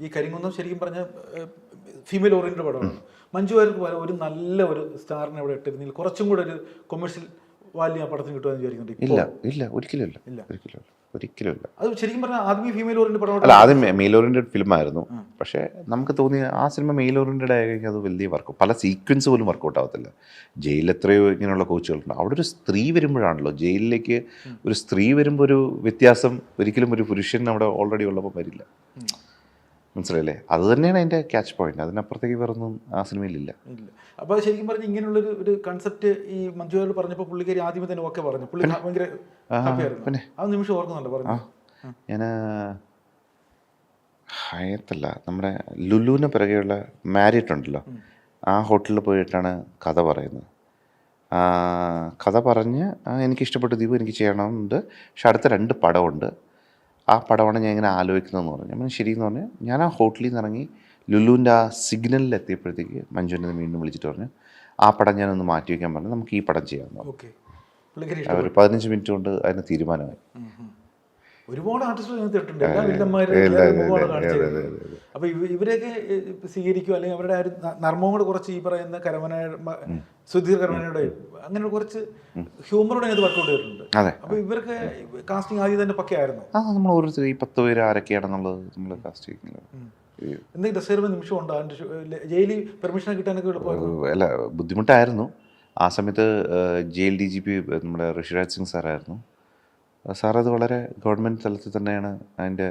ഈ കരിങ്കുന്നം ശരിക്കും പറഞ്ഞ ഫീമെയിൽ ഓറിയൻറ്റഡ് പടമാണ്. മഞ്ജു വാര്യർക്ക് പോലെ ഒരു നല്ല ഒരു സ്റ്റാറിനെ അവിടെ ഇട്ടിരുന്നെങ്കിൽ കുറച്ചും കൂടെ ഒരു കൊമേഴ്ഷ്യൽ വാല്യൂ ആ പടത്തിന് കിട്ടുമെന്ന് വിചാരിക്കുന്നുണ്ട്. ഇല്ല ഒരിക്കലും ഇല്ല. അത് ശരിക്കും പറഞ്ഞാൽ ആദ്യമേ ഫീമെയിൽ ഓറിയൻറ്റഡ് പടമാണ്. അല്ല, ആദ്യം മെയിൽ ഓറിയൻറ്റഡ് ഫിലിമായിരുന്നു. പക്ഷേ നമുക്ക് തോന്നിയ ആ സിനിമ മെയിൽ ഓറിയൻറ്റഡ് ആയി കഴിഞ്ഞാൽ അത് വലിയ വർക്ക്, പല സീക്വൻസ് പോലും വർക്കൗട്ട് ആവത്തില്ല. ജയിലിൽ എത്രയോ ഇങ്ങനെയുള്ള കോച്ചുകളുണ്ട്. അവിടെ ഒരു സ്ത്രീ വരുമ്പോഴാണല്ലോ, ജയിലിലേക്ക് ഒരു സ്ത്രീ വരുമ്പോൾ ഒരു വ്യത്യാസം ഒരിക്കലും ഒരു പുരുഷൻ അവിടെ ഓൾറെഡി ഉള്ളപ്പോൾ വരില്ല. മനസ്സിലായില്ലേ? അത് തന്നെയാണ് അതിൻ്റെ ക്യാച്ച് പോയിന്റ്. അതിനപ്പുറത്തേക്ക് വേറൊന്നും ആ സിനിമയിലില്ല. അപ്പോൾ ശരിക്കും പറഞ്ഞാൽ ഇങ്ങനെയുള്ളൊരു ഒരു കൺസെപ്റ്റ് ഈ മഞ്ജു വാര്യർ പറഞ്ഞപ്പോൾ പുള്ളിക്കാരി ആദ്യമേ തന്നെ ഓക്കെ പറഞ്ഞു. പുള്ളി ഭയങ്കര ഹാപ്പിയായിരുന്നു. ആ നിമിഷം ഓർക്കുന്നുണ്ട് പറഞ്ഞു. ഞാൻ ഹയത്തല്ല, നമ്മുടെ ലുലുവിന് പിറകെയുള്ള മാരിയറ്റ് ഉണ്ടല്ലോ, ആ ഹോട്ടലിൽ പോയിട്ടാണ് കഥ പറയുന്നത്. കഥ പറഞ്ഞ് എനിക്കിഷ്ടപ്പെട്ട ദീപു എനിക്ക് ചെയ്യണമെന്നുണ്ട്, പക്ഷെ അടുത്ത 2 പടമുണ്ട്, ആ പടമാണ് ഞാൻ ഇങ്ങനെ ആലോചിക്കുന്നതെന്ന് പറഞ്ഞു. ഞാൻ ശരിയെന്ന് പറഞ്ഞാൽ ഞാൻ ആ ഹോട്ടലിൽ നിന്ന് ഇറങ്ങി ലുലുവിൻ്റെ ആ സിഗ്നലിൽ എത്തിയപ്പോഴത്തേക്ക് മഞ്ജുവിനെ വീണ്ടും വിളിച്ചിട്ട് പറഞ്ഞു ആ പടം ഞാനൊന്ന് മാറ്റി വയ്ക്കാൻ പറഞ്ഞു, നമുക്ക് ഈ പടം ചെയ്യാമെന്ന്. ഒരു 15 മിനിറ്റ് കൊണ്ട് അതിന് തീരുമാനമായി. ഒരുപാട് ആർട്ടിസ്റ്റുകൾ അപ്പൊ ഇവരെയൊക്കെ സ്വീകരിക്കുക, അല്ലെങ്കിൽ അവരുടെ ഒരു നർമ്മവും കൂടെ കുറച്ച് ഈ പറയുന്ന സുധീർ കരമനയുടെ അങ്ങനെ കുറച്ച് ഹ്യൂമറോടെ അത് വർക്കൗട്ട് ചെയ്തിട്ടുണ്ട്. അപ്പൊ ഇവർക്ക് കാസ്റ്റിംഗ് ആദ്യം തന്നെ പക്കയായിരുന്നു. നമ്മൾ ഓരോരുത്തർ ഈ 10 പേര് ആരൊക്കെയാണെന്നുള്ളത് നമ്മൾ കാസ്റ്റ് ചെയ്യുന്നത്. എന്തെങ്കിലും രസകരമായ നിമിഷം ഉണ്ടോ ജയിലിൽ പെർമിഷൻ കിട്ടാനൊക്കെ എളുപ്പമായിരുന്നു? അല്ല, ബുദ്ധിമുട്ടായിരുന്നു. ആ സമയത്ത് ജയിൽ DGP നമ്മുടെ ഋഷിരാജ് സിംഗ് സാറായിരുന്നു. സാർ അത് വളരെ ഗവൺമെൻറ് തലത്തിൽ തന്നെയാണ് അതിൻ്റെ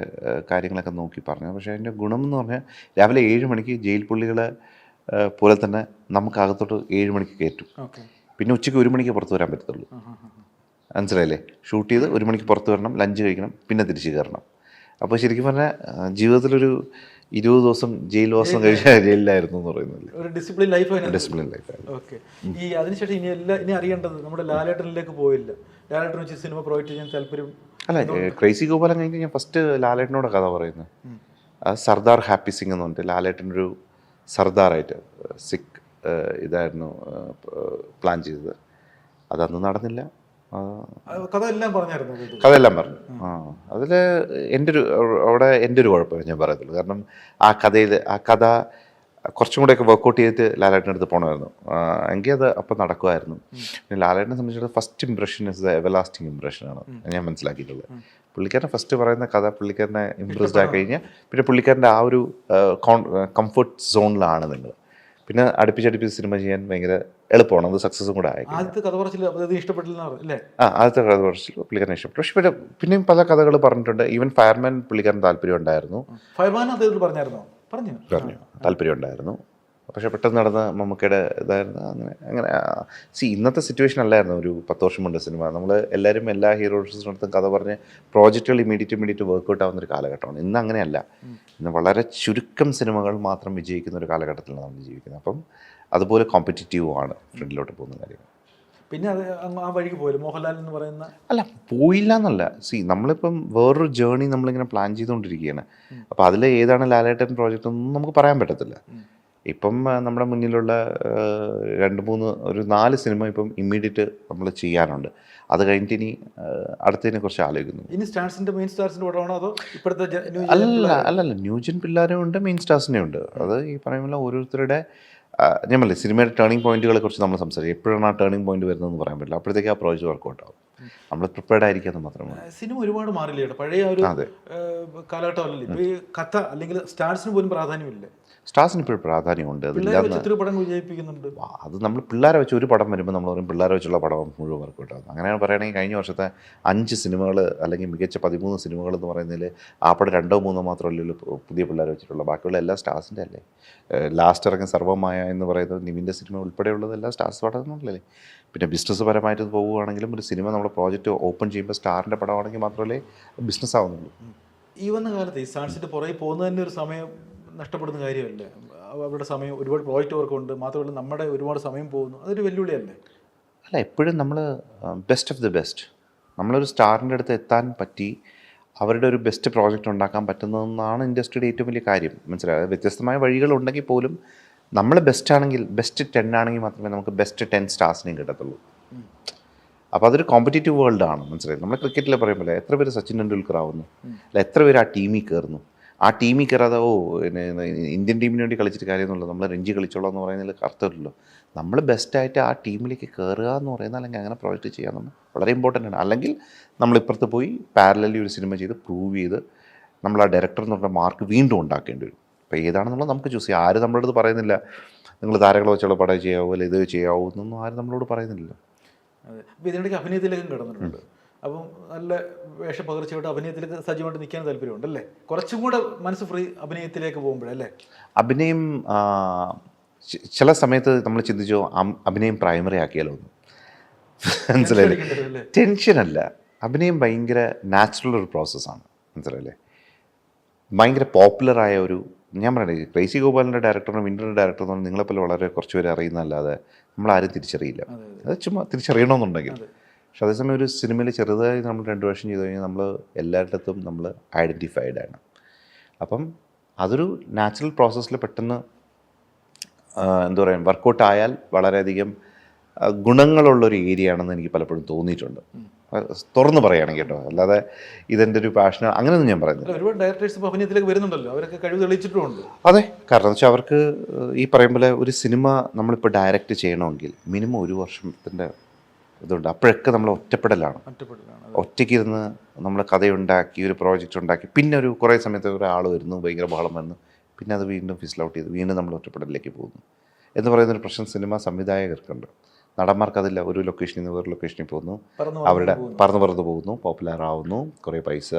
കാര്യങ്ങളൊക്കെ നോക്കി പറഞ്ഞത്. പക്ഷേ അതിൻ്റെ ഗുണം എന്ന് പറഞ്ഞാൽ രാവിലെ 7 മണിക്ക് ജയിൽ പുള്ളികളെ പോലെ തന്നെ നമുക്ക് അകത്തോട്ട് 7 മണിക്ക് കയറ്റും. പിന്നെ ഉച്ചയ്ക്ക് 1 മണിക്ക് പുറത്ത് വരാൻ പറ്റത്തുള്ളൂ. മനസ്സിലായില്ലേ? ഷൂട്ട് ചെയ്ത് 1 മണിക്ക് പുറത്ത് വരണം, ലഞ്ച് കഴിക്കണം, പിന്നെ തിരിച്ച് കയറണം. അപ്പോൾ ശരിക്കും പറഞ്ഞാൽ ജീവിതത്തിലൊരു 20 ദിവസം ജയിൽവാസം കഴിച്ച ജയിലിലായിരുന്നു എന്ന് പറയുന്നത്. ഒരു ഡിസിപ്ലിൻ ലൈഫായിരുന്നു. ഡിസിപ്ലിൻ ലൈഫായിരുന്നു. ഓക്കെ. ഈ അതിനുശേഷം ഇനി അറിയേണ്ടത് നമ്മുടെ ലാലേട്ടനിലേക്ക് പോയില്ല. ലാലേട്ടൻ വെച്ച് സിനിമ പ്രൊജക്റ്റ് ചെയ്യാൻ താല്പര്യം? അല്ല, ക്രേസി ഗോപാലൻ കഴിഞ്ഞ് ഞാൻ ഫസ്റ്റ് ലാലേട്ടനോട് കഥ പറയുന്നത്. അത് സർദാർ ഹാപ്പി സിംഗ് എന്ന് പറഞ്ഞിട്ട് ലാലേട്ടനൊരു സർദാറായിട്ട് സിഖ് ഇതായിരുന്നു പ്ലാൻ ചെയ്തത്. അതന്ന് നടന്നില്ല. കഥയെല്ലാം പറഞ്ഞു. അതിൽ അവിടെ എൻ്റെ ഒരു കുഴപ്പമേ ഞാൻ പറയത്തുള്ളൂ. കാരണം ആ കഥ കുറച്ചും കൂടെയൊക്കെ വർക്കൗട്ട് ചെയ്തിട്ട് ലാലേട്ടനടുത്ത് പോകണമായിരുന്നു. എങ്കിൽ അത് അപ്പം നടക്കുമായിരുന്നു. പിന്നെ ലാലേട്ടനെ സംബന്ധിച്ചിടത്തോളം first impression is the everlasting ഇംപ്രഷനാണ് ഞാൻ മനസ്സിലാക്കിയിട്ടുള്ളത്. പുള്ളിക്കാരനെ ഫസ്റ്റ് പറയുന്ന കഥ പുള്ളിക്കാരനെ ഇംപ്രസ്ഡ് ആയി കഴിഞ്ഞാൽ പിന്നെ പുള്ളിക്കാരൻ്റെ ആ ഒരു കംഫർട്ട് സോണിലാണ് നിങ്ങൾ. പിന്നെ അടുപ്പിച്ചടുപ്പിച്ച് സിനിമ ചെയ്യാൻ ഭയങ്കര എളുപ്പമാണ്. അത് സക്സസും കൂടെ ആയി. ആദ്യത്തെ കഥ പറച്ചിൽ ഇഷ്ടപ്പെട്ടില്ല. ആദ്യത്തെ കഥ പറച്ചിൽ പുള്ളിക്കാരനെ ഇഷ്ടപ്പെട്ടു. പക്ഷെ പിന്നെയും പല കഥകൾ പറഞ്ഞിട്ടുണ്ട്. ഈവൻ ഫയർമാൻ പുള്ളിക്കാരൻ താല്പര്യം ഉണ്ടായിരുന്നു. പറഞ്ഞു താല്പര്യം ഉണ്ടായിരുന്നു. പക്ഷെ പെട്ടെന്ന് നടന്ന മമ്മൂക്കയുടെ ഇതായിരുന്നു. അങ്ങനെ ഇന്നത്തെ സിറ്റുവേഷൻ അല്ലായിരുന്നു ഒരു 10 വർഷം മുമ്പ് സിനിമ. നമ്മൾ എല്ലാവരും എല്ലാ ഹീറോസിനടുത്തും കഥ പറഞ്ഞ് പ്രോജക്റ്റുകൾ ഇമീഡിയറ്റ് വർക്കൗട്ട് ആവുന്ന ഒരു കാലഘട്ടമാണ്. ഇന്ന് അങ്ങനെയല്ല. ഇന്ന് വളരെ ചുരുക്കം സിനിമകൾ മാത്രം വിജയിക്കുന്ന ഒരു കാലഘട്ടത്തിലാണ് നമ്മൾ ജീവിക്കുന്നത്. അപ്പം അതുപോലെ കോമ്പറ്റീറ്റീവുമാണ് ഫ്രണ്ടിലോട്ട് പോകുന്ന കാര്യങ്ങൾ. പിന്നെ അത് ആ വഴിക്ക് പോയില്ല മോഹൻലാൽ എന്ന് പറയുന്ന? അല്ല, പോയില്ല എന്നല്ല. നമ്മളിപ്പം വേറൊരു ജേർണി നമ്മളിങ്ങനെ പ്ലാൻ ചെയ്തുകൊണ്ടിരിക്കുകയാണ്. അപ്പോൾ അതിൽ ഏതാണ് ലാലേട്ടൻ പ്രോജക്റ്റ് ഒന്നും നമുക്ക് പറയാൻ പറ്റത്തില്ല. ഇപ്പം നമ്മുടെ മുന്നിലുള്ള 4 സിനിമ ഇപ്പം ഇമ്മീഡിയറ്റ് നമ്മൾ ചെയ്യാനുണ്ട്. അത് കഴിഞ്ഞിട്ട് ഇനി അടുത്തതിനെ കുറിച്ച് ആലോചിക്കുന്നു. ഇനി സ്റ്റാർസിന്റെ മെയിൻ സ്റ്റാർസിന്റെ പടമാണോ അതോ ഇപ്പോഴത്തെ? അല്ലല്ല, ന്യൂജൻ പിള്ളേരും ഉണ്ട്, മെയിൻ സ്റ്റാർസിനെ ഉണ്ട്. അത് ഈ പറയുമ്പോൾ ഓരോരുത്തരുടെ ഞാൻ പറയില്ലേ, സിനിമയുടെ ടേണിംഗ് പോയിന്റുകളെ കുറിച്ച് നമ്മൾ സംസാരിക്കും. എപ്പോഴാണ് ആ ടേണിംഗ് പോയിന്റ് വരുന്നതെന്ന് പറയാൻ പറ്റില്ല. അപ്പോഴത്തേക്ക് ആ പ്രോജക്റ്റ് വർക്കൗട്ട് ആവും. നമ്മൾ പ്രിപ്പയർഡ് ആയിരിക്കാന്ന് മാത്രമേ. സിനിമ ഒരുപാട് മാറില്ലേ? പഴയ ഒരു കാലഘട്ടം അല്ലല്ലോ ഇപ്പോൾ. ഈ കഥ അല്ലെങ്കിൽ സ്റ്റാർസിന് പോലും പ്രാധാന്യമില്ല. സ്റ്റാർസിന് ഇപ്പോഴും പ്രാധാന്യമുണ്ട്. അത് നമ്മൾ പിള്ളേരെ വെച്ച് ഒരു പടം വരുമ്പോൾ നമ്മൾ പറയും പിള്ളേരെ വെച്ചുള്ള പടം മുഴുവൻ വർക്കൗട്ട് ആകും. അങ്ങനെയാണ് പറയുകയാണെങ്കിൽ കഴിഞ്ഞ വർഷത്തെ 5 സിനിമകൾ അല്ലെങ്കിൽ മികച്ച 13 സിനിമകൾ എന്ന് പറയുന്നതിൽ ആ പടം 2-3 മാത്രമല്ലല്ലോ പുതിയ പിള്ളേരെ വെച്ചിട്ടുള്ള. ബാക്കിയുള്ള എല്ലാ സ്റ്റാർസിൻ്റെ അല്ലേ. ലാസ്റ്റ് ഇറങ്ങിയ സർവമായ എന്ന് പറയുന്നത് നിവിൻ്റെ സിനിമ ഉൾപ്പെടെയുള്ളതെല്ലാം സ്റ്റാർസ് പടമല്ലേ. പിന്നെ ബിസിനസ് പരമായിട്ട് പോവുകയാണെങ്കിലും ഒരു സിനിമ നമ്മുടെ പ്രോജക്റ്റ് ഓപ്പൺ ചെയ്യുമ്പോൾ സ്റ്റാറിൻ്റെ പടമാണെങ്കിൽ മാത്രമല്ലേ ബിസിനസ് ആവുന്നുള്ളൂ. ഈ വന്ന കാലത്ത് ഈ സ്റ്റാർസിൻ്റെ പുറകെ പോകുന്നത് തന്നെ ഒരു സമയം നഷ്ടപ്പെടുന്ന കാര്യമല്ലേ? അവരുടെ സമയം ഒരുപാട് പ്രോജക്റ്റ് വർക്കുണ്ട്, മാത്രമല്ല നമ്മുടെ ഒരുപാട് സമയം പോകുന്നു. അതൊരു വെല്ലുവിളിയല്ലേ? അല്ല, എപ്പോഴും നമ്മൾ ബെസ്റ്റ് ഓഫ് ദി ബെസ്റ്റ് നമ്മളൊരു സ്റ്റാറിൻ്റെ അടുത്ത് എത്താൻ പറ്റി അവരുടെ ഒരു ബെസ്റ്റ് പ്രോജക്റ്റ് ഉണ്ടാക്കാൻ പറ്റുന്നതെന്നാണ് ഇൻഡസ്ട്രിയുടെ ഏറ്റവും വലിയ കാര്യം. മനസ്സിലായത് വ്യത്യസ്തമായ വഴികളുണ്ടെങ്കിൽ പോലും നമ്മൾ ബെസ്റ്റ് ആണെങ്കിൽ ബെസ്റ്റ് 10 ആണെങ്കിൽ മാത്രമേ നമുക്ക് ബെസ്റ്റ് 10 സ്റ്റാർസിനെയും കിട്ടത്തുള്ളൂ. അപ്പോൾ അതൊരു കോമ്പറ്റീറ്റീവ് വേൾഡാണ്. മനസ്സിലായി? നമ്മൾ ക്രിക്കറ്റിൽ പറയുമ്പോൾ എത്ര പേര് സച്ചിൻ ടെണ്ടുൽക്കർ ആവുന്നു, അല്ല എത്ര പേര് ആ ടീമിൽ കയറുന്നു. ആ ടീമിൽ കയറാതെ പിന്നെ ഇന്ത്യൻ ടീമിന് വേണ്ടി കളിച്ചിട്ട് കാര്യമൊന്നുമില്ല, നമ്മൾ രഞ്ജി കളിച്ചോളാം എന്ന് പറയുന്നതിൽ അർത്ഥമില്ലല്ലോ. നമ്മൾ ബെസ്റ്റായിട്ട് ആ ടീമിലേക്ക് കയറുക എന്ന് പറയുന്നത്, അല്ലെങ്കിൽ അങ്ങനെ പ്രോജക്റ്റ് ചെയ്യാമെന്ന് വളരെ ഇമ്പോർട്ടൻ്റ് ആണ്. അല്ലെങ്കിൽ നമ്മളിപ്പുറത്ത് പോയി പാരലലി ഒരു സിനിമ ചെയ്ത് പ്രൂവ് ചെയ്ത് നമ്മൾ ആ ഡയറക്ടർ എന്ന് പറഞ്ഞ മാർക്ക് വീണ്ടും ഉണ്ടാക്കേണ്ടി വരും. അപ്പോൾ ഏതാണെന്നുള്ളത് നമുക്ക് ചൂസ് ചെയ്യാം. ആരും നമ്മളോട് പറയുന്നില്ല നിങ്ങൾ താരങ്ങളെ വെച്ചുള്ള പടം ചെയ്യാവോ അല്ലെ ഇത് ചെയ്യാവോ എന്നൊന്നും ആരും നമ്മളോട് പറയുന്നില്ല. അതെ. അപ്പോൾ ഇതിനിടയ്ക്ക് അഭിനയത്തിലേക്കും കിടന്നിട്ടുണ്ട്. അപ്പം നല്ല വേഷം പകർച്ചയോട്ട് അഭിനയത്തിലേക്ക് സജീവമായിട്ട് നിൽക്കാൻ താല്പര്യമുണ്ടല്ലേ? കുറച്ചും കൂടെ മനസ്സ് ഫ്രീ അഭിനയത്തിലേക്ക് പോകുമ്പോഴല്ലേ? അഭിനയം ചില സമയത്ത് നമ്മൾ ചിന്തിച്ചോ അഭിനയം പ്രൈമറി ആക്കിയാലോ എന്ന്. മനസ്സിലായില്ലേ? ടെൻഷനല്ല, അഭിനയം ഭയങ്കര നാച്ചുറൽ ഒരു പ്രോസസ്സാണ്. മനസ്സിലായില്ലേ? ഭയങ്കര പോപ്പുലറായ ഒരു, ഞാൻ പറയണേ ക്രേസി ഗോപാലിൻ്റെ ഡയറക്ടറിനും വിൻ്ററിൻ്റെ ഡയറക്ടറിനും നിങ്ങളെപ്പോലെ വളരെ കുറച്ച് പേര് അറിയുന്നതല്ലാതെ നമ്മളാരും തിരിച്ചറിയില്ല. അത് ചുമ്മാ തിരിച്ചറിയണമെന്നുണ്ടെങ്കിൽ. പക്ഷെ അതേസമയം ഒരു സിനിമയിൽ ചെറുതായി നമ്മൾ 2 വർഷം ചെയ്ത് കഴിഞ്ഞാൽ നമ്മൾ എല്ലായിടത്തും നമ്മൾ ഐഡൻറ്റിഫൈഡ് ആണ്. അപ്പം അതൊരു നാച്ചുറൽ പ്രോസസ്സിൽ പെട്ടെന്ന് എന്താ പറയുക വർക്കൗട്ട് ആയാൽ വളരെയധികം ഗുണങ്ങളുള്ളൊരു ഏരിയ ആണെന്ന് എനിക്ക് പലപ്പോഴും തോന്നിയിട്ടുണ്ട്. തുറന്ന് പറയുകയാണെങ്കിൽ കേട്ടോ, അല്ലാതെ ഇതെൻ്റെ ഒരു പാഷൻ അങ്ങനെയൊന്നും ഞാൻ പറയുന്നില്ല. ഒരുപാട് ഡയറക്ടേഴ്സ് ഇപ്പോൾ അഭിനയത്തിലേക്ക് വരുന്നുണ്ടല്ലോ, അവരൊക്കെ കഴിവ് തെളിയിച്ചിട്ടുമുണ്ട്. അതെ, കാരണം എന്ന് വെച്ചാൽ അവർക്ക് ഈ പറയും പോലെ ഒരു സിനിമ നമ്മളിപ്പോൾ ഡയറക്റ്റ് ചെയ്യണമെങ്കിൽ മിനിമം 1 വർഷത്തിൻ്റെ ഇതുണ്ട്. അപ്പോഴൊക്കെ നമ്മൾ ഒറ്റപ്പെടലാണ്. ഒറ്റയ്ക്ക് ഇരുന്ന് നമ്മൾ കഥയുണ്ടാക്കി ഒരു പ്രോജക്റ്റ് ഉണ്ടാക്കി പിന്നെ ഒരു കുറേ സമയത്ത് ഒരാൾ വരുന്നു, ഭയങ്കര ബഹളം വന്നു, പിന്നെ അത് വീണ്ടും ഫിസിൽ ഔട്ട് ചെയ്ത് വീണ്ടും നമ്മൾ ഒറ്റപ്പെടലിലേക്ക് പോകുന്നു എന്ന് പറയുന്നൊരു പ്രശ്നം സിനിമ സംവിധായകർക്കുണ്ട്. നടന്മാർക്കതില്ല. ഒരു ലൊക്കേഷനിൽ നിന്ന് വേറെ ലൊക്കേഷനിൽ പോകുന്നു, അവരുടെ പറന്ന് പോകുന്നു, പോപ്പുലർ ആവുന്നു, കുറേ പൈസ,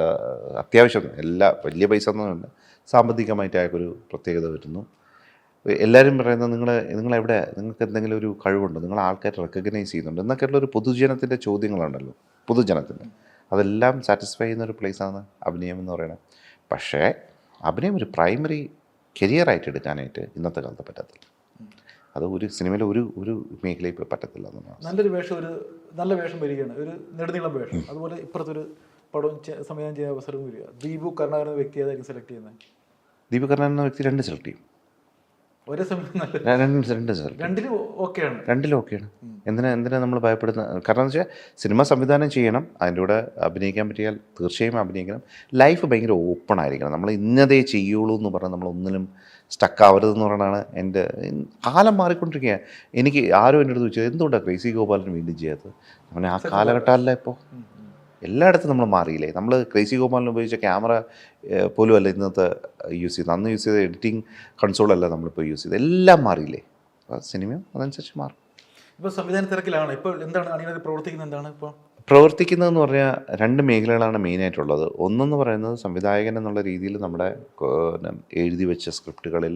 അത്യാവശ്യം എല്ലാ വലിയ പൈസ ഒന്നുമില്ല, സാമ്പത്തികമായിട്ട് അയാൾക്കൊരു പ്രത്യേകത വരുന്നു. എല്ലാവരും പറയുന്നത് നിങ്ങളെവിടെ, നിങ്ങൾക്ക് എന്തെങ്കിലും ഒരു കഴിവുണ്ടോ, നിങ്ങൾ ആൾക്കാർ റെക്കഗ്നൈസ് ചെയ്യുന്നുണ്ട് എന്നൊക്കെയുള്ള ഒരു പൊതുജനത്തിൻ്റെ ചോദ്യങ്ങളുണ്ടല്ലോ. പൊതുജനത്തിൻ്റെ അതെല്ലാം സാറ്റിസ്ഫൈ ചെയ്യുന്ന ഒരു പ്ലേസാണ് അഭിനയം എന്ന് പറയുന്നത്. പക്ഷേ അഭിനയം ഒരു പ്രൈമറി കരിയറായിട്ട് എടുക്കാനായിട്ട് ഇന്നത്തെ കാലത്ത് പറ്റത്തില്ല. അത് ഒരു സിനിമയിൽ ഒരു മേഖലയിൽ ഇപ്പോൾ പറ്റത്തില്ല എന്നുള്ളതാണ്. നല്ലൊരു വേഷം, ഒരു നല്ല വേഷം വരികയാണ്, ഒരു നെടുനീളം വേഷം, അതുപോലെ ഇപ്പുറത്തൊരു പടവും സംവിധാനം ചെയ്യാൻ അവസരം വരിക. ദീപു കരുണാകരൻ എന്ന വ്യക്തി ഏതായിരിക്കും സെലക്ട് ചെയ്യുന്നത്? ദീപു കരുണാകരൻ എന്ന വ്യക്തി 2 സെലക്ട് ചെയ്യും. ഒരേ സമയം രണ്ടിലും ഓക്കെയാണ്. എന്തിനാ നമ്മൾ ഭയപ്പെടുന്ന? കാരണം എന്ന് വെച്ചാൽ സിനിമ സംവിധാനം ചെയ്യണം, അതിൻ്റെ കൂടെ അഭിനയിക്കാൻ പറ്റിയാൽ തീർച്ചയായും അഭിനയിക്കണം. ലൈഫ് ഭയങ്കര ഓപ്പൺ ആയിരിക്കണം. നമ്മൾ ഇന്നതേ ചെയ്യുള്ളൂ എന്ന് പറഞ്ഞാൽ നമ്മളൊന്നിനും സ്റ്റക്കാവരുതെന്ന് പറയുന്നതാണ് എൻ്റെ. കാലം മാറിക്കൊണ്ടിരിക്കുക. എനിക്ക് ആരും എൻ്റെ അടുത്ത് ചോദിച്ചത് എന്തുകൊണ്ടാണ് ക്രേസി ഗോപാലിന് വീണ്ടും ചെയ്യാത്തത്? അങ്ങനെ ആ കാലഘട്ടമല്ല ഇപ്പോൾ. എല്ലായിടത്തും നമ്മൾ മാറിയില്ലേ. നമ്മൾ ക്രേസി ഗോപാലിന് ഉപയോഗിച്ച ക്യാമറ പോലും അല്ല ഇന്നത്തെ യൂസ് ചെയ്യുന്നത്. അന്ന് യൂസ് ചെയ്ത എഡിറ്റിംഗ് കൺസോളല്ല നമ്മളിപ്പോൾ യൂസ് ചെയ്ത്. എല്ലാം മാറിയില്ലേ. അപ്പോൾ സിനിമയും അതനുസരിച്ച് മാറും. ഇപ്പോൾ സംവിധാന തിരക്കിലാണ്. ഇപ്പോൾ എന്താണ് അണിയറ പ്രവർത്തിക്കുന്നത്? എന്താണ് ഇപ്പോൾ പ്രവർത്തിക്കുന്നതെന്ന് പറഞ്ഞാൽ 2 മേഖലകളാണ് മെയിനായിട്ടുള്ളത്. ഒന്നെന്ന് പറയുന്നത് സംവിധായകൻ എന്നുള്ള രീതിയിൽ നമ്മുടെ എഴുതി വെച്ച സ്ക്രിപ്റ്റുകളിൽ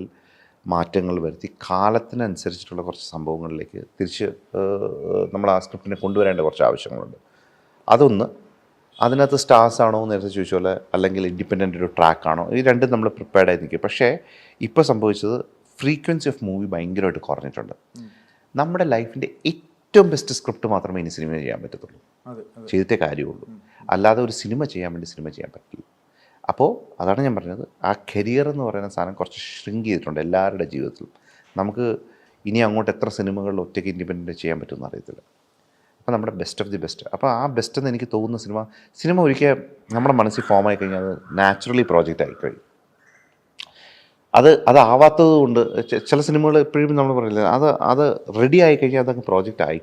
മാറ്റങ്ങൾ വരുത്തി കാലത്തിനനുസരിച്ചിട്ടുള്ള കുറച്ച് സംഭവങ്ങളിലേക്ക് തിരിച്ച് നമ്മൾ ആ സ്ക്രിപ്റ്റിനെ കൊണ്ടുവരേണ്ട കുറച്ച് ആവശ്യങ്ങളുണ്ട്. അതൊന്ന്. അതിനകത്ത് സ്റ്റാർസ് ആണോ നേരത്തെ ചോദിച്ച പോലെ, അല്ലെങ്കിൽ ഇൻഡിപെൻഡൻ്റ് ഒരു ട്രാക്കാണോ, ഈ രണ്ടും നമ്മൾ പ്രിപ്പയർഡായി നിൽക്കും. പക്ഷേ ഇപ്പോൾ സംഭവിച്ചത് ഫ്രീക്വൻസി ഓഫ് മൂവി ഭയങ്കരമായിട്ട് കുറഞ്ഞിട്ടുണ്ട്. നമ്മുടെ ലൈഫിൻ്റെ ഏറ്റവും ബെസ്റ്റ് സ്ക്രിപ്റ്റ് മാത്രമേ ഇനി സിനിമ ചെയ്യാൻ പറ്റത്തുള്ളൂ, ചെയ്തിട്ടേ കാര്യമുള്ളൂ. അല്ലാതെ ഒരു സിനിമ ചെയ്യാൻ വേണ്ടി സിനിമ ചെയ്യാൻ പറ്റില്ല. അപ്പോൾ അതാണ് ഞാൻ പറഞ്ഞത്, ആ കരിയർ എന്ന് പറയുന്ന സാധനം കുറച്ച് ഷ്രിങ്ക് ചെയ്തിട്ടുണ്ട് എല്ലാവരുടെ ജീവിതത്തിലും. നമുക്ക് ഇനി അങ്ങോട്ട് എത്ര സിനിമകളിൽ ഒറ്റയ്ക്ക് ഇൻഡിപെൻഡൻ്റ് ചെയ്യാൻ പറ്റുമെന്ന് അറിയത്തില്ല. അപ്പോൾ നമ്മുടെ ബെസ്റ്റ് ഓഫ് ദി ബെസ്റ്റ്. അപ്പോൾ ആ ബെസ്റ്റ് എന്ന് എനിക്ക് തോന്നുന്ന സിനിമ ഒരിക്കൽ നമ്മുടെ മനസ്സിൽ ഫോമായി കഴിഞ്ഞാൽ അത് നാച്ചുറലി പ്രോജക്റ്റ് ആയിക്കഴിയും. അതാവാത്തത് കൊണ്ട് ചില സിനിമകൾ എപ്പോഴും നമ്മൾ പറയില്ല, അത് റെഡി ആയിക്കഴിഞ്ഞാൽ അതങ്ങ് പ്രോജക്റ്റ്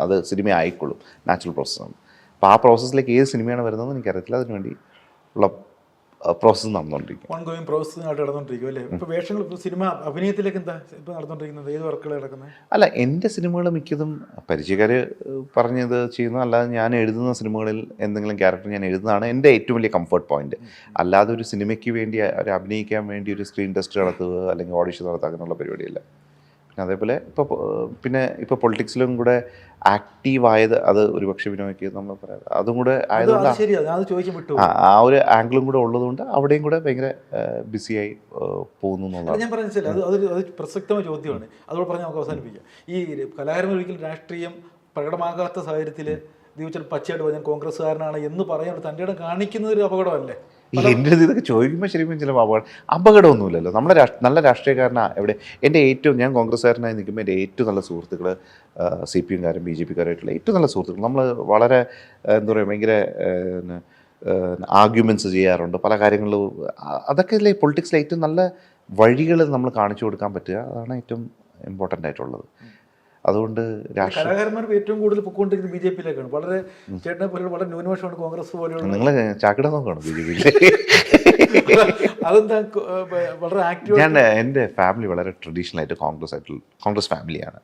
അത് സിനിമ ആയിക്കൊള്ളും. നാച്ചുറൽ പ്രോസസ്സാണ്. അപ്പോൾ ആ പ്രോസസ്സിലേക്ക് ഏത് സിനിമയാണ് വരുന്നതെന്ന് എനിക്കറിയത്തില്ല. അതിനുവേണ്ടി ഉള്ള പ്രോസസ്സ് നടന്നുകൊണ്ടിരിക്കും. ഓൺഗോയിങ് പ്രോസസ്സ് നടന്നുകൊണ്ടിരിക്കും അല്ലേ? ഇപ്പോൾ വേഷങ്ങൾ, ഇപ്പോൾ സിനിമ അഭിനയത്തിലേക്ക് എന്താ ഇപ്പോൾ നടന്നുകൊണ്ടിരിക്കുന്നത്? ഏത് വർക്കുകൾ നടക്കുന്നത്? അല്ല, എൻ്റെ സിനിമകൾ മിക്കതും പരിചയക്കാർ പറഞ്ഞത് ചെയ്യുന്നു. അല്ലാതെ ഞാൻ എഴുതുന്ന സിനിമകളിൽ എന്തെങ്കിലും ക്യാരക്ടർ ഞാൻ എഴുതുന്നതാണ് എൻ്റെ ഏറ്റവും വലിയ കംഫർട്ട് പോയിന്റ്. അല്ലാതെ ഒരു സിനിമയ്ക്ക് വേണ്ടി അഭിനയിക്കാൻ വേണ്ടി ഒരു സ്ക്രീൻ ടെസ്റ്റ് നടത്തുക അല്ലെങ്കിൽ ഓഡിഷൻ നടത്തുക അങ്ങനെയുള്ള പരിപാടിയല്ല. അതേപോലെ ഇപ്പോൾ പൊളിറ്റിക്സിലും കൂടെ ആക്റ്റീവായത് അത് ഒരുപക്ഷെ വിനോയ്ക്ക് നമ്മൾ പറയാം അതും കൂടെ ആയതുകൊണ്ട് ആ ഒരു ആംഗിളും കൂടെ ഉള്ളതുകൊണ്ട് അവിടെയും കൂടെ ഭയങ്കര ബിസിയായി പോകുന്നു എന്നുള്ളതാണ് ഞാൻ പറഞ്ഞത്. അത് പ്രസക്തമായ ചോദ്യമാണ്. അതോടെ പറഞ്ഞ് നമുക്ക് അവസാനിപ്പിക്കാം. ഈ കലാകാരൻ ഒരിക്കലും രാഷ്ട്രീയം പ്രകടമാകാത്ത സാഹചര്യത്തിൽ ദീപച്ചൻ പച്ചയായിട്ട് പറഞ്ഞാൽ കോൺഗ്രസ്സുകാരനാണ് എന്ന് പറയാൻ തൻ്റെ ഇടം കാണിക്കുന്നത് ഒരു അപകടമല്ലേ? എൻ്റെ ഇതൊക്കെ ചോദിക്കുമ്പോൾ ശരിക്കും ചില അപകടമൊന്നുമില്ലല്ലോ. നമ്മുടെ നല്ല രാഷ്ട്രീയക്കാരനാണ് എവിടെ. ഞാൻ കോൺഗ്രസ്സുകാരനായി നിൽക്കുമ്പോൾ എൻ്റെ ഏറ്റവും നല്ല സുഹൃത്തുക്കൾ CPM-കാരും BJP-കാരായിട്ടുള്ള ഏറ്റവും നല്ല സുഹൃത്തുക്കൾ. നമ്മൾ വളരെ എന്താ പറയുക ഭയങ്കര ആർഗ്യുമെൻറ്റ്സ് ചെയ്യാറുണ്ട്, പല കാര്യങ്ങളിലും. അതൊക്കെ അല്ലേ പൊളിറ്റിക്സിലെ ഏറ്റവും നല്ല വഴികൾ നമ്മൾ കാണിച്ചു കൊടുക്കാൻ പറ്റുക, അതാണ് ഏറ്റവും ഇമ്പോർട്ടൻ്റ് ആയിട്ടുള്ളത്. അതുകൊണ്ട് കലാകാരന്മാർ ഏറ്റവും കൂടുതൽ പൊക്കോണ്ടിരിക്കുന്നത് ബി ജെ പിയിലേക്കാണ്. വളരെ ചേട്ടനെ പോലെ വളരെ ന്യൂനപക്ഷമാണ് കോൺഗ്രസ് പോലെയുള്ള. നിങ്ങൾ ചാക്കിട നോക്കണം ബി ജെ പിയിൽ. അതെന്താ വളരെ ആക്റ്റീവ്. ഞാൻ എൻ്റെ ഫാമിലി വളരെ ട്രഡീഷണൽ ആയിട്ട് കോൺഗ്രസ് ഫാമിലിയാണ്.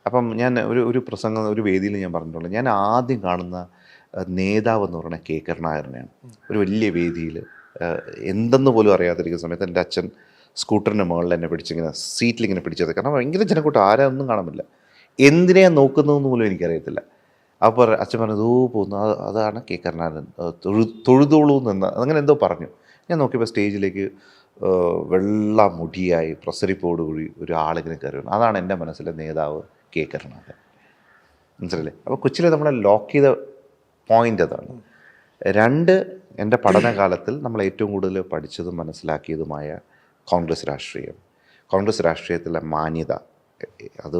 അപ്പം ഞാൻ ഒരു പ്രസംഗം ഒരു വേദിയിൽ ഞാൻ പറഞ്ഞിട്ടുള്ളത്, ഞാൻ ആദ്യം കാണുന്ന നേതാവ് എന്ന് പറയുന്നത് കെ കരുണാകരനെയാണ്. ഒരു വലിയ വേദിയിൽ എന്തെന്ന് പോലും അറിയാതിരിക്കുന്ന സമയത്ത് എൻ്റെ അച്ഛൻ സ്കൂട്ടറിൻ്റെ മുകളിൽ എന്നെ പിടിച്ചിങ്ങനെ സീറ്റിലിങ്ങനെ പിടിച്ചത്. കാരണം ഭയങ്കര ജനക്കൂട്ടം, ആരാ ഒന്നും കാണുന്നില്ല, എന്തിനെയാണ് നോക്കുന്നതെന്ന് പോലും എനിക്കറിയത്തില്ല. അപ്പോൾ അച്ഛൻ പറഞ്ഞത് പോകുന്നു, അതാണ് കെ കരുണാകരൻ, തൊഴുതോളൂ എന്ന് അങ്ങനെ എന്തോ പറഞ്ഞു. ഞാൻ നോക്കിയപ്പോൾ സ്റ്റേജിലേക്ക് വെള്ള മുടിയായി പ്രസരിപ്പോടുകൂടി ഒരാളിങ്ങനെ കയറി വന്നു. അതാണ് എൻ്റെ മനസ്സിലെ നേതാവ് കെ കരുണാകരൻ. മനസ്സിലല്ലേ? അപ്പോൾ കൊച്ചിയിലെ നമ്മളെ ലോക്ക് ചെയ്ത പോയിൻ്റ് അതാണ്. 2, എൻ്റെ പഠനകാലത്തിൽ നമ്മൾ ഏറ്റവും കൂടുതൽ പഠിച്ചതും മനസ്സിലാക്കിയതുമായ കോൺഗ്രസ് രാഷ്ട്രീയം, കോൺഗ്രസ് രാഷ്ട്രീയത്തിലെ മാന്യത, അത്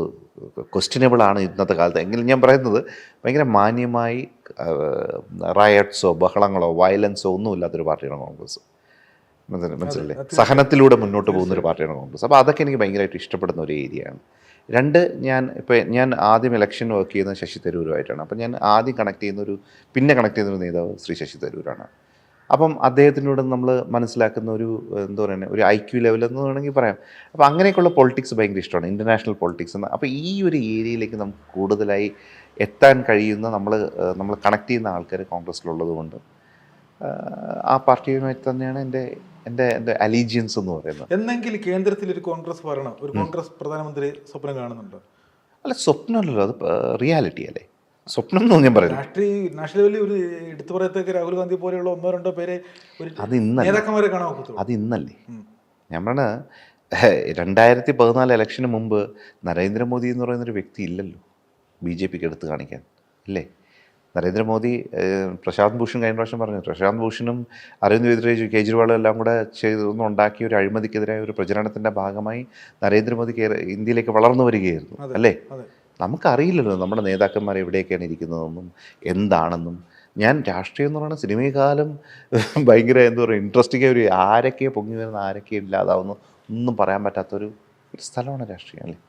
ക്വസ്റ്റ്യനബിളാണ് ഇന്നത്തെ കാലത്ത്. എങ്കിലും ഞാൻ പറയുന്നത് ഭയങ്കര മാന്യമായി റയറ്റ്സോ ബഹളങ്ങളോ വയലൻസോ ഒന്നും ഇല്ലാത്തൊരു പാർട്ടിയാണ് കോൺഗ്രസ്. മനസ്സിലല്ലേ? സഹനത്തിലൂടെ മുന്നോട്ട് പോകുന്നൊരു പാർട്ടിയാണ് കോൺഗ്രസ്. അപ്പോൾ അതൊക്കെ എനിക്ക് ഭയങ്കരമായിട്ട് ഇഷ്ടപ്പെടുന്ന ഒരു ഏരിയയാണ്. 2, ഞാൻ ആദ്യം ഇലക്ഷൻ വർക്ക് ചെയ്യുന്നത് ശശി തരൂരുമായിട്ടാണ്. അപ്പം ഞാൻ ആദ്യം കണക്ട് ചെയ്യുന്നൊരു നേതാവ് ശ്രീ ശശി തരൂരാണ്. അപ്പം അദ്ദേഹത്തിനോട് നമ്മൾ മനസ്സിലാക്കുന്ന ഒരു എന്താ പറയുക ഒരു IQ ലെവൽ എന്ന് വേണമെങ്കിൽ പറയാം. അപ്പോൾ അങ്ങനെയൊക്കെയുള്ള പൊളിറ്റിക്സ് ഭയങ്കര ഇഷ്ടമാണ്, ഇൻ്റർനാഷണൽ പൊളിറ്റിക്സ് എന്ന്. അപ്പോൾ ഈ ഒരു ഏരിയയിലേക്ക് നമുക്ക് കൂടുതലായി എത്താൻ കഴിയുന്ന നമ്മൾ കണക്ട് ചെയ്യുന്ന ആൾക്കാർ കോൺഗ്രസ്സിലുള്ളത് കൊണ്ട് ആ പാർട്ടിയുമായിട്ട് തന്നെയാണ് എൻ്റെ അലീജിയൻസ് എന്ന് പറയുന്നത്. എന്നെങ്കിൽ കേന്ദ്രത്തിൽ ഒരു കോൺഗ്രസ് ഭരണം, ഒരു കോൺഗ്രസ് പ്രധാനമന്ത്രി സ്വപ്നം കാണുന്നുണ്ടോ? അല്ല, സ്വപ്നമല്ലല്ലോ, അത് റിയാലിറ്റി അല്ലേ. സ്വപ്നം എന്ന് ഞാൻ പറയുന്നത് നാഷണൽ ലെവലിൽ ഒരു എടുത്തു പറയത്തേക്ക് രാഹുൽ ഗാന്ധി പോലെയുള്ള 1-2 പേരെ നേതാക്കന്മാരെ കാണാൻ ഒക്കത്തുള്ളൂ. അത് ഇന്നല്ലേ. ഞാൻ പറഞ്ഞ 2014 ഇലക്ഷന് മുമ്പ് നരേന്ദ്രമോദി എന്ന് പറയുന്നൊരു വ്യക്തി ഇല്ലല്ലോ BJPക്ക് എടുത്ത് കാണിക്കാൻ, ഇല്ലേ? നരേന്ദ്രമോദി, പ്രശാന്ത് ഭൂഷൺ കഴിഞ്ഞ പ്രാവശ്യം പറഞ്ഞു, പ്രശാന്ത് ഭൂഷണും അരവിന്ദ് കെജ്രിവാളും എല്ലാം കൂടെ ഉണ്ടാക്കിയ ഒരു അഴിമതിക്കെതിരായ ഒരു പ്രചരണത്തിൻ്റെ ഭാഗമായി നരേന്ദ്രമോദി ഇന്ത്യയിലേക്ക് വളർന്നു വരികയായിരുന്നു, അല്ലേ? നമുക്കറിയില്ലല്ലോ നമ്മുടെ നേതാക്കന്മാർ എവിടെയൊക്കെയാണ് ഇരിക്കുന്നതെന്നും എന്താണെന്നും. ഞാൻ രാഷ്ട്രീയം എന്ന് പറയുന്ന സിനിമയെക്കാലം ഭയങ്കര എന്താ പറയുക ഇൻട്രസ്റ്റിംഗ് ഒരു ആരൊക്കെ പൊങ്ങി വരുന്ന ആരൊക്കെ ഇല്ലാതാവുന്നു ഒന്നും പറയാൻ പറ്റാത്തൊരു സ്ഥലമാണ് രാഷ്ട്രീയം, അല്ലേ?